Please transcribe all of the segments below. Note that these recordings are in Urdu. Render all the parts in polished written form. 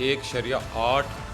1.8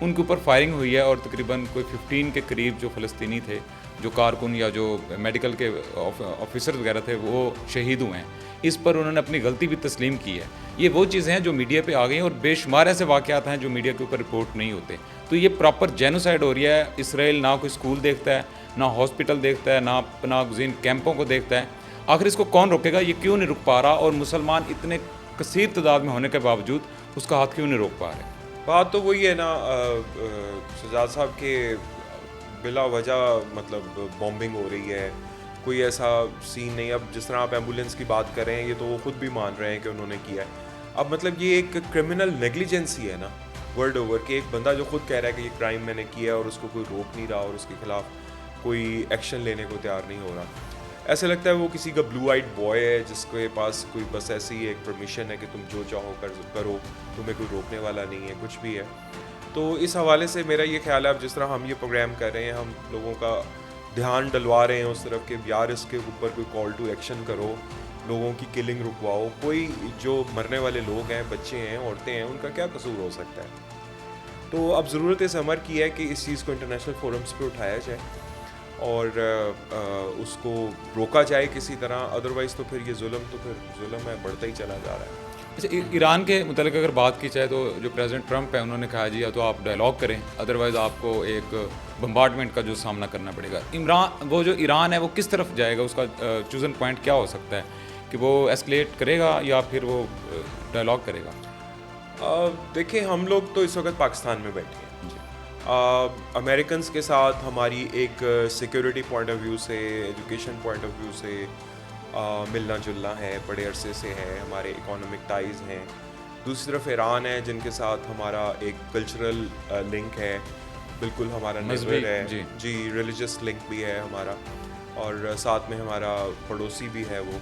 ان کے اوپر فائرنگ ہوئی ہے اور تقریباً کوئی 15 کے قریب جو فلسطینی تھے، جو کارکن یا جو میڈیکل کے آفیسر وغیرہ تھے، وہ شہید ہوئے ہیں. اس پر انہوں نے اپنی غلطی بھی تسلیم کی ہے. یہ وہ چیزیں ہیں جو میڈیا پہ آ گئی ہیں اور بے شمار ایسے واقعات ہیں جو میڈیا کے اوپر رپورٹ نہیں ہوتے. تو یہ پراپر جینوسائڈ ہو رہی ہے. اسرائیل نہ کوئی اسکول دیکھتا ہے، نہ ہاسپٹل دیکھتا ہے، نہ پناہ گزین کیمپوں کو دیکھتا ہے. آخر اس کو کون روکے گا؟ یہ کیوں نہیں رک پا رہا؟ اور مسلمان اتنے کثیر تعداد میں ہونے کے باوجود اس کا ہاتھ کیوں نہیں روک پا رہے؟ بات تو وہی ہے نا سجاد صاحب کہ بلا وجہ مطلب بومبنگ ہو رہی ہے، کوئی ایسا سین نہیں. اب جس طرح آپ ایمبولینس کی بات کر رہے ہیں، یہ تو وہ خود بھی مان رہے ہیں کہ انہوں نے کیا ہے. اب مطلب یہ ایک کرمنل نیگلیجنسی ہے نا ورلڈ اوور، کہ ایک بندہ جو خود کہہ رہا ہے کہ یہ کرائم میں نے کیا ہے اور اس کو کوئی روک نہیں رہا اور اس کے خلاف کوئی ایکشن لینے کو تیار نہیں ہو رہا. ایسے لگتا ہے وہ کسی کا بلو آئڈ بوائے ہے جس کے پاس کوئی بس ایسی ایک پرمیشن ہے کہ تم جو چاہو کرو، تمہیں کوئی روکنے والا نہیں ہے، کچھ بھی ہے. تو اس حوالے سے میرا یہ خیال ہے اب جس طرح ہم یہ پروگرام کر رہے ہیں، ہم لوگوں کا دھیان ڈلوا رہے ہیں اس طرف کہ یار اس کے اوپر کوئی کال ٹو ایکشن کرو، لوگوں کی کلنگ رکواؤ. کوئی جو مرنے والے لوگ ہیں، بچے ہیں، عورتیں ہیں، ان کا کیا قصور ہو سکتا ہے؟ تو اب ضرورت اس عمر کی ہے کہ اس چیز کو انٹرنیشنل فورمز پہ اٹھایا جائے اور اس کو روکا جائے کسی طرح. ادروائز تو پھر یہ ظلم ہے، بڑھتا ہی چلا جا رہا ہے. اچھا، ایران کے متعلق اگر بات کی جائے تو جو پریزیڈنٹ ٹرمپ ہے، انہوں نے کہا جی یا تو آپ ڈائلاگ کریں، ادروائز آپ کو ایک بمبارڈمنٹ کا جو سامنا کرنا پڑے گا. وہ جو ایران ہے وہ کس طرف جائے گا؟ اس کا چوزن پوائنٹ کیا ہو سکتا ہے کہ وہ ایسکلیٹ کرے گا یا پھر وہ ڈائلاگ کرے گا؟ دیکھیں، ہم لوگ تو اس وقت پاکستان میں بیٹھے ہیں. امریکنز کے ساتھ ہماری ایک سیکیورٹی پوائنٹ آف ویو سے، ایجوکیشن پوائنٹ آف ویو سے ملنا جلنا ہے، بڑے عرصے سے ہے. ہمارے اکانومک ٹائز ہیں. دوسری طرف ایران ہے جن کے ساتھ ہمارا ایک کلچرل لنک ہے، بالکل ہمارا نیبر ہے، جی ریلیجس لنک بھی ہے ہمارا، اور ساتھ میں ہمارا پڑوسی بھی ہے وہ.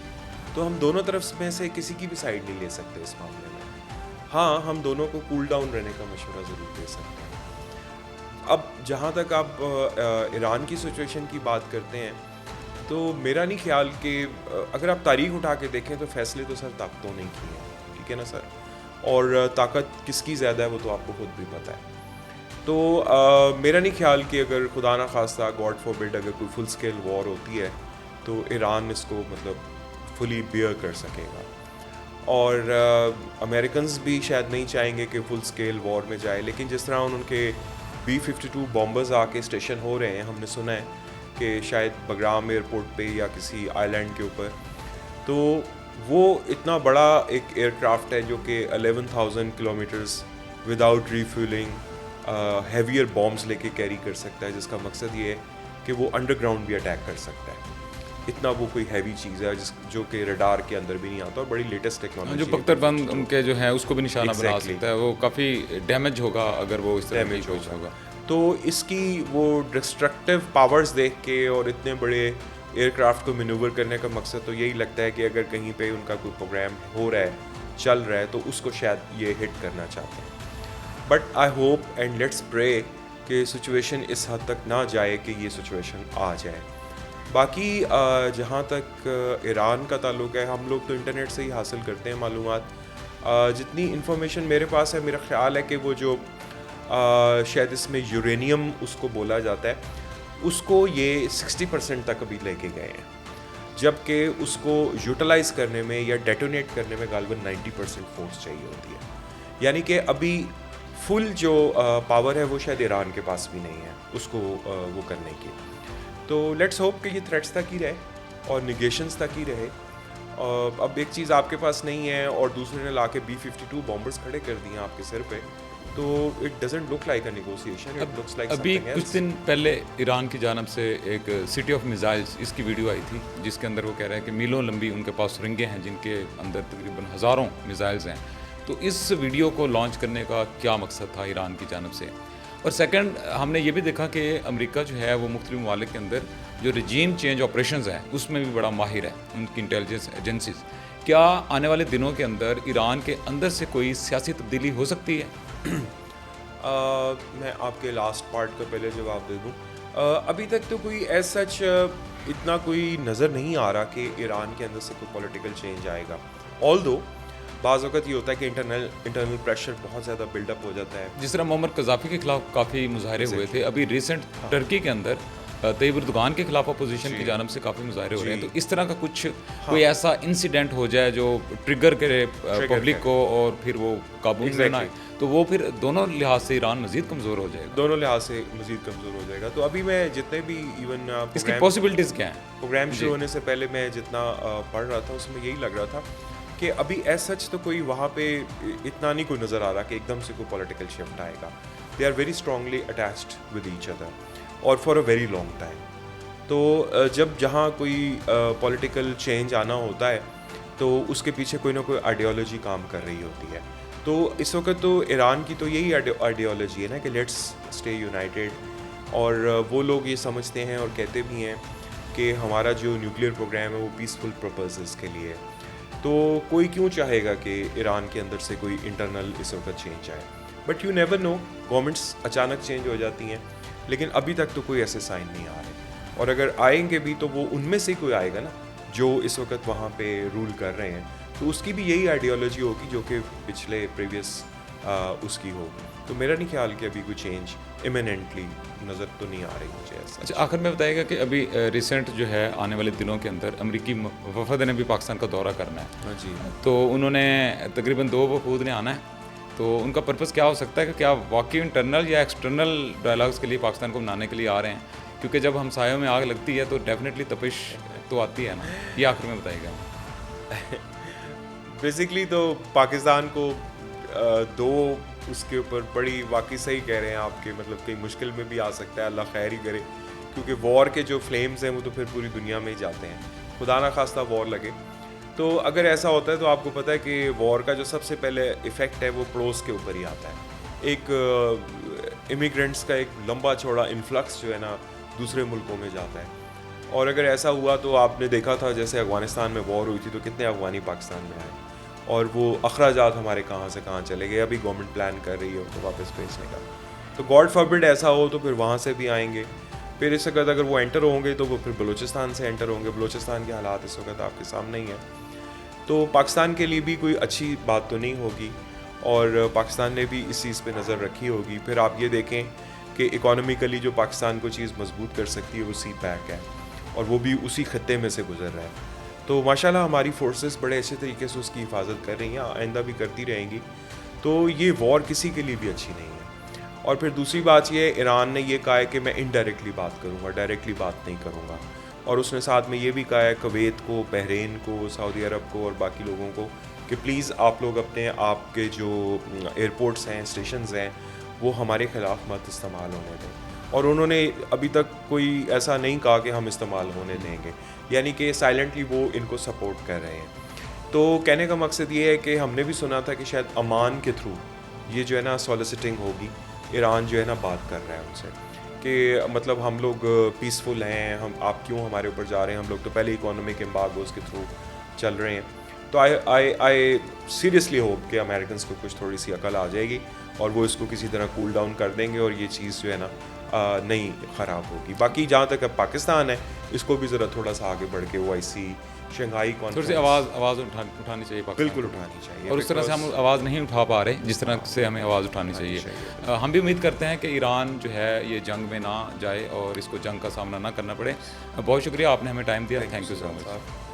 تو ہم دونوں طرف میں سے کسی کی بھی سائڈ نہیں لے سکتے اس معاملے میں. ہاں، ہم دونوں کو کول ڈاؤن رہنے کا مشورہ ضرور دے سکتے ہیں. اب جہاں تک آپ ایران کی سچویشن کی بات کرتے ہیں تو میرا نہیں خیال کہ اگر آپ تاریخ اٹھا کے دیکھیں تو فیصلے تو سر طاقتوں نے کیے ہیں، ٹھیک ہے نا سر؟ اور طاقت کس کی زیادہ ہے وہ تو آپ کو خود بھی پتہ ہے. تو میرا نہیں خیال کہ اگر خدا نہ خواستہ گاڈ فار بڈ اگر کوئی فل اسکیل وار ہوتی ہے تو ایران اس کو مطلب فلی بیئر کر سکے گا. اور امریکنز بھی شاید نہیں چاہیں گے کہ فل اسکیل وار میں جائے. لیکن جس طرح ان کے B-52 بامبرز آ کے اسٹیشن ہو رہے ہیں، ہم نے سنا ہے کہ شاید بگرام ایئرپورٹ پہ یا کسی آئی لینڈ کے اوپر، تو وہ اتنا بڑا ایک ایئر کرافٹ ہے جو کہ 11,000 کلومیٹرز وداؤٹ ریفیولنگ ہیویئر بامبز لے کے کیری کر سکتا ہے، جس کا مقصد یہ ہے کہ وہ انڈر گراؤنڈ بھی اٹیک کر سکتا ہے. اتنا وہ کوئی ہیوی چیز ہے جو کہ ریڈار کے اندر بھی نہیں آتا، اور بڑی لیٹسٹ ٹیکنالوجی. جو پختر بند ان کے جو ہیں اس کو بھی نشانہ بنا سکتا ہے، وہ کافی ڈیمیج ہوگا اگر وہ اس طرح ڈیمیج ہوگا. تو اس کی وہ ڈسٹرکٹیو پاورز دیکھ کے اور اتنے بڑے ایئر کرافٹ کو مینوور کرنے کا مقصد تو یہی لگتا ہے کہ اگر کہیں پہ ان کا کوئی پروگرام ہو رہا ہے، چل رہا ہے، تو اس کو شاید یہ ہٹ کرنا چاہتے ہیں. But I hope and let's پرے کہ سچویشن اس حد تک نہ جائے کہ یہ سچویشن آ جائے. باقی جہاں تک ایران کا تعلق ہے، ہم لوگ تو انٹرنیٹ سے ہی حاصل کرتے ہیں معلومات. جتنی انفارمیشن میرے پاس ہے، میرا خیال ہے کہ وہ جو شاید اس میں یورینیم اس کو بولا جاتا ہے، اس کو یہ 60% تک ابھی لے کے گئے ہیں، جبکہ اس کو یوٹیلائز کرنے میں یا ڈیٹونیٹ کرنے میں غالباً 90% فورس چاہیے ہوتی ہے. یعنی کہ ابھی فل جو پاور ہے وہ شاید ایران کے پاس بھی نہیں ہے اس کو وہ کرنے کی. تو لیٹس ہوپ کہ یہ تھریٹس تک ہی رہے اور نیگیشنز تک ہی رہے. اب ایک چیز آپ کے پاس نہیں ہے اور دوسرے نے لا کے B-52 بامبرز کھڑے کر دیے آپ کے سر پہ، تو it doesn't look like a negotiation, it looks like ابھی کچھ دن پہلے ایران کی جانب سے ایک سٹی آف میزائلز اس کی ویڈیو آئی تھی، جس کے اندر وہ کہہ رہے ہیں کہ میلوں لمبی ان کے پاس سرنگیں ہیں جن کے اندر تقریباً ہزاروں میزائلز ہیں. تو اس ویڈیو کو لانچ کرنے کا کیا مقصد تھا ایران کی جانب سے؟ اور سیکنڈ، ہم نے یہ بھی دیکھا کہ امریکہ جو ہے وہ مختلف ممالک کے اندر جو رجیم چینج آپریشنز ہیں اس میں بھی بڑا ماہر ہے، ان کی انٹیلیجنس ایجنسیز. کیا آنے والے دنوں کے اندر ایران کے اندر سے کوئی سیاسی تبدیلی ہو سکتی ہے؟ میں آپ کے لاسٹ پارٹ کا پہلے جواب دے دوں. ابھی تک تو کوئی ایز سچ اتنا کوئی نظر نہیں آ رہا کہ ایران کے اندر سے کوئی پولیٹیکل چینج آئے گا. آل دو بعض اوقات یہ ہوتا ہے کہ انٹرنل پریشر بہت زیادہ بلڈ اپ ہو جاتا ہے. جس طرح معمر قذافی کے خلاف کافی مظاہرے ہوئے تھے, ابھی ریسنٹ ٹرکی کے اندر طیب اردوغان کے خلاف اپوزیشن کی جانب سے کافی مظاہرے ہو رہے ہیں, تو اس طرح کا کچھ کوئی ایسا انسیڈنٹ ہو جائے جو ٹریگر کرے پبلک کو اور پھر وہ قابو میں نہ آئے, تو وہ پھر دونوں لحاظ سے ایران مزید کمزور ہو جائے گا. دونوں لحاظ سے مزید کمزور ہو جائے گا. تو ابھی میں جتنے بھی ایون اس کی پاسبلٹیز کیا ہیں, پروگرام شروع ہونے سے پہلے میں جتنا پڑھ رہا تھا اس میں یہی لگ رہا تھا کہ ابھی ایز سچ تو کوئی وہاں پہ اتنا نہیں کوئی نظر آ رہا کہ ایک دم سے کوئی پولیٹیکل شفٹ آئے گا. They are very strongly attached with each other اور for a very long time. تو جب جہاں کوئی پولیٹیکل چینج آنا ہوتا ہے تو اس کے پیچھے کوئی نہ کوئی آئیڈیالوجی کام کر رہی ہوتی ہے. تو اس وقت تو ایران کی تو یہی آئیڈیالوجی ہے نا کہ لیٹس اسٹے یونائٹیڈ, اور وہ لوگ یہ سمجھتے ہیں اور کہتے بھی ہیں کہ ہمارا جو نیوکلیئر پروگرام ہے وہ پیسفل پرپزز کے لیے ہے. تو کوئی کیوں چاہے گا کہ ایران کے اندر سے کوئی انٹرنل اس وقت چینج آئے, but you never know, governments اچانک چینج ہو جاتی ہیں, لیکن ابھی تک تو کوئی ایسے سائن نہیں آ رہے. اور اگر آئیں گے بھی تو وہ ان میں سے کوئی آئے گا نا جو اس وقت وہاں پہ رول کر رہے ہیں, تو اس کی بھی یہی آئیڈیالوجی ہوگی جو کہ پچھلے پریویس اس کی ہو. تو میرا نہیں خیال کہ ابھی کوئی چینج امیمنٹلی نظر تو نہیں آ رہی مجھے ایسا. اچھا, آخر میں بتائیے گا کہ ابھی ریسنٹ جو ہے آنے والے دنوں کے اندر امریکی وفد نے بھی پاکستان کا دورہ کرنا ہے. جی, تو انہوں نے تقریباً 2 وفود نے آنا ہے, تو ان کا پرپس کیا ہو سکتا ہے کہ کیا واقعی انٹرنل یا ایکسٹرنل ڈائلاگس کے لیے پاکستان کو منانے کے لیے آ رہے ہیں, کیونکہ جب ہمسایوں میں آگ لگتی ہے تو ڈیفینیٹلی تپش تو آتی ہے نا. یہ آخر میں بتائیے گا. بیسکلی تو پاکستان کو دو اس کے اوپر بڑی واقعی صحیح کہہ رہے ہیں آپ کے, مطلب کئی مشکل میں بھی آ سکتا ہے, اللہ خیر ہی کرے, کیونکہ وار کے جو فلیمز ہیں وہ تو پھر پوری دنیا میں ہی جاتے ہیں, خدا نہ خواستہ وار لگے. تو اگر ایسا ہوتا ہے تو آپ کو پتہ ہے کہ وار کا جو سب سے پہلے ایفیکٹ ہے وہ پڑوس کے اوپر ہی آتا ہے. ایک امیگرینٹس کا ایک لمبا چوڑا انفلکس جو ہے نا دوسرے ملکوں میں جاتا ہے. اور اگر ایسا ہوا تو آپ نے دیکھا تھا جیسے افغانستان میں وار ہوئی تھی تو کتنے افغانی پاکستان میں آئے, اور وہ اخراجات ہمارے کہاں سے کہاں چلے گئے. ابھی گورنمنٹ پلان کر رہی ہے ان کو واپس بھیجنے کا. تو گاڈ فاربڈ ایسا ہو تو پھر وہاں سے بھی آئیں گے. پھر اس وقت اگر وہ انٹر ہوں گے تو وہ پھر بلوچستان سے انٹر ہوں گے. بلوچستان کے حالات اس وقت آپ کے سامنے ہی ہیں. تو پاکستان کے لیے بھی کوئی اچھی بات تو نہیں ہوگی, اور پاکستان نے بھی اس چیز پہ نظر رکھی ہوگی. پھر آپ یہ دیکھیں کہ اکانومیکلی جو پاکستان کو چیز مضبوط کر سکتی ہے وہ سی پیک ہے, اور وہ بھی اسی خطے میں سے گزر رہا ہے. تو ماشاءاللہ ہماری فورسز بڑے اچھے طریقے سے اس کی حفاظت کر رہی ہیں, آئندہ بھی کرتی رہیں گی. تو یہ وار کسی کے لیے بھی اچھی نہیں ہے. اور پھر دوسری بات یہ ہے, ایران نے یہ کہا ہے کہ میں انڈائریکٹلی بات کروں گا, ڈائریکٹلی بات نہیں کروں گا. اور اس نے ساتھ میں یہ بھی کہا ہے کویت کو, بحرین کو, سعودی عرب کو اور باقی لوگوں کو کہ پلیز آپ لوگ اپنے آپ کے جو ایئرپورٹس ہیں, اسٹیشنز ہیں, وہ ہمارے خلاف مت استعمال ہونے دیں. اور انہوں نے ابھی تک کوئی ایسا نہیں کہا کہ ہم استعمال ہونے دیں گے, یعنی کہ سائلنٹلی وہ ان کو سپورٹ کر رہے ہیں. تو کہنے کا مقصد یہ ہے کہ ہم نے بھی سنا تھا کہ شاید عمان کے تھرو یہ جو ہے نا سولیسٹنگ ہوگی, ایران جو ہے نا بات کر رہا ہے ان سے کہ مطلب ہم لوگ پیسفل ہیں, ہم آپ کیوں ہمارے اوپر جا رہے ہیں, ہم لوگ تو پہلے اکانومک امبارگوز کے تھرو چل رہے ہیں. تو آئی سیریسلی ہوپ کہ امریکنس کو کچھ تھوڑی سی عقل آ جائے گی اور وہ اس کو کسی طرح کول ڈاؤن کر دیں گے, اور یہ چیز جو ہے نا نہیں خراب ہوگی. باقی جہاں تک اب پاکستان ہے اس کو بھی ذرا تھوڑا سا آگے بڑھ کے OIC شنگھائی تھوڑی سی آواز اٹھانی چاہیے پاکستان, بالکل اٹھانی چاہیے, اور اس طرح سے ہم آواز نہیں اٹھا پا رہے جس طرح سے ہمیں آواز اٹھانی چاہیے. ہم بھی امید کرتے ہیں کہ ایران جو ہے یہ جنگ میں نہ جائے اور اس کو جنگ کا سامنا نہ کرنا پڑے. بہت شکریہ, آپ نے ہمیں ٹائم دیا. Thank you so much.